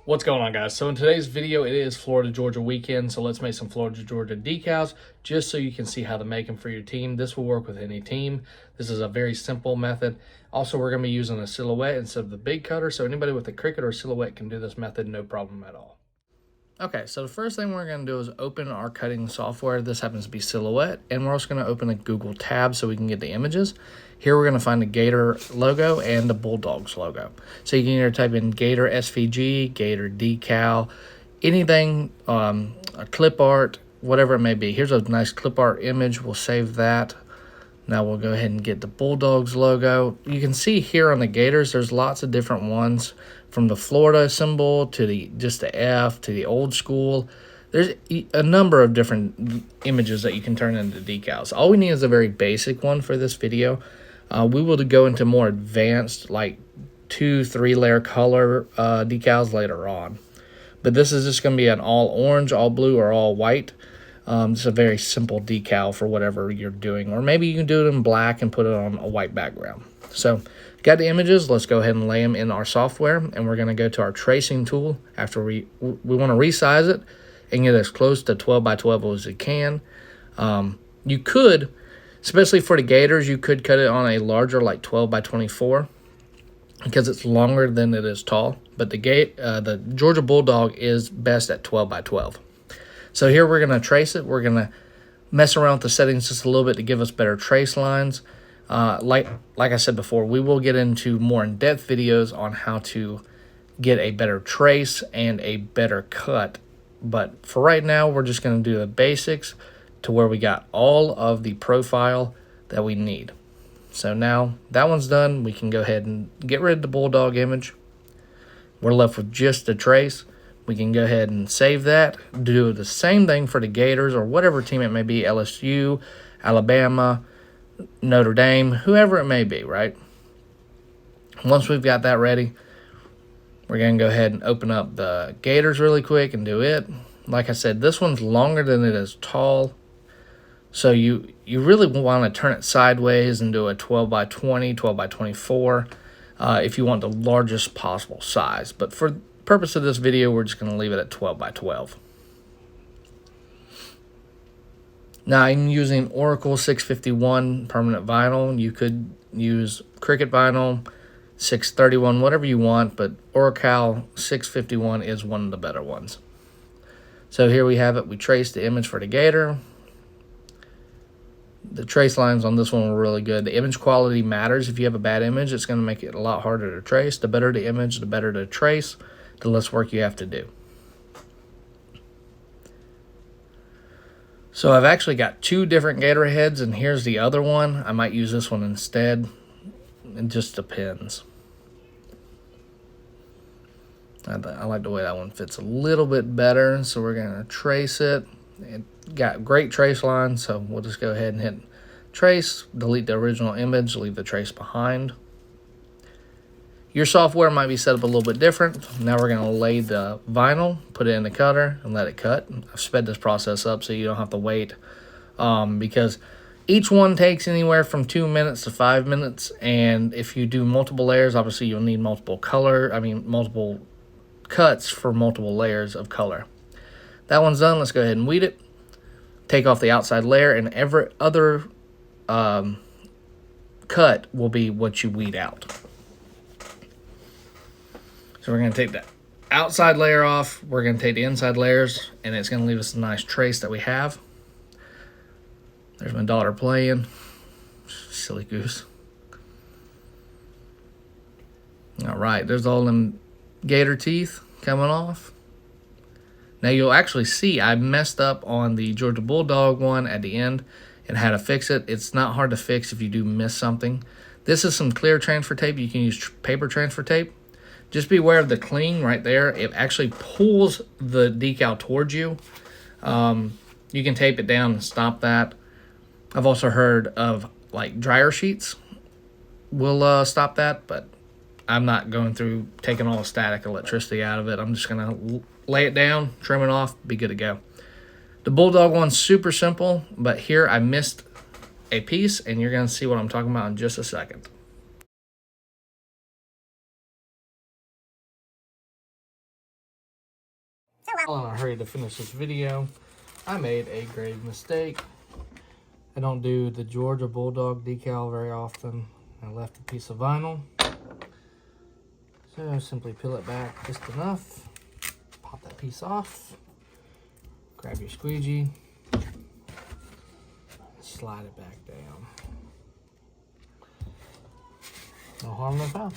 What's going on, guys? So in today's video, it is Florida Georgia weekend, so let's make some Florida Georgia decals just so you can see how to make them for your team. This will work with any team. This is a very simple method. Also, we're going to be using a silhouette instead of the big cutter, so anybody with a Cricut or silhouette can do this method no problem at all. Okay, so the first thing we're going to do is open our cutting software. This happens to be Silhouette, and we're also going to open a Google tab so we can get the images. Here we're going to find the Gator logo and the Bulldogs logo. So you can either type in Gator SVG, Gator Decal, anything, a clip art, whatever it may be. Here's a nice clip art image. We'll save that. Now we'll go ahead and get the Bulldogs logo. You can see here on the Gators, there's lots of different ones, from the Florida symbol to just the F to the old school. There's a number of different images that you can turn into decals. All we need is a very basic one for this video. We will go into more advanced, like 2-3 layer color decals later on. But this is just going to be an all orange, all blue, or all white. It's a very simple decal for whatever you're doing. Or maybe you can do it in black and put it on a white background. So, got the images. Let's go ahead and lay them in our software. And we're going to go to our tracing tool. After we want to resize it and get as close to 12 by 12 as you can. You could, especially for the Gators, you could cut it on a larger, like 12 by 24. Because it's longer than it is tall. But the Georgia Bulldog is best at 12 by 12. So here we're going to trace it. We're going to mess around with the settings just a little bit to give us better trace lines. Like I said before, we will get into more in-depth videos on how to get a better trace and a better cut. But for right now, we're just going to do the basics to where we got all of the profile that we need. So now that one's done, we can go ahead and get rid of the Bulldog image. We're left with just the trace. We can go ahead and save that. Do the same thing for the Gators or whatever team it may be, LSU, Alabama, Notre Dame, whoever it may be, right? Once we've got that ready, we're going to go ahead and open up the Gators really quick and do it. Like I said, this one's longer than it is tall. So you really want to turn it sideways and do a 12 by 20, 12 by 24 if you want the largest possible size. But for purpose of this video, we're just going to leave it at 12 by 12. Now I'm using Oracle 651 permanent vinyl. You could use Cricut vinyl, 631, whatever you want, but Oracle 651 is one of the better ones. So here we have it. We traced the image for the Gator. The trace lines on this one were really good. The image quality matters. If you have a bad image, it's going to make it a lot harder to trace. The better the image, the better to trace, the less work you have to do. So I've actually got two different Gator heads, and here's the other one. I might use this one instead. It just depends. I like the way that one fits a little bit better, so we're going to trace it. It got great trace lines, so we'll just go ahead and hit trace, delete the original image, leave the trace behind. Your software might be set up a little bit different. Now we're going to lay the vinyl, put it in the cutter, and let it cut. I've sped this process up so you don't have to wait because each one takes anywhere from 2 minutes to 5 minutes, and if you do multiple layers, obviously you'll need multiple cuts for multiple layers of color. That one's done. Let's go ahead and weed it. Take off the outside layer, and every other cut will be what you weed out. So we're going to take the outside layer off. We're going to take the inside layers, and it's going to leave us a nice trace that we have. There's my daughter playing. Silly goose. All right, there's all them Gator teeth coming off. Now you'll actually see I messed up on the Georgia Bulldog one at the end and had to fix it. It's not hard to fix if you do miss something. This is some clear transfer tape. You can use paper transfer tape. Just be aware of the cling right there. It actually pulls the decal towards you. You can tape it down and stop that. I've also heard of like dryer sheets will stop that, but I'm not going through taking all the static electricity out of it. I'm just going to lay it down, trim it off, be good to go. The Bulldog one's super simple, but here I missed a piece, and you're going to see what I'm talking about in just a second. While in a hurry to finish this video, I made a grave mistake. I don't do the Georgia Bulldog decal very often. I left a piece of vinyl. So simply peel it back just enough. Pop that piece off. Grab your squeegee. Slide it back down. No harm, no foul.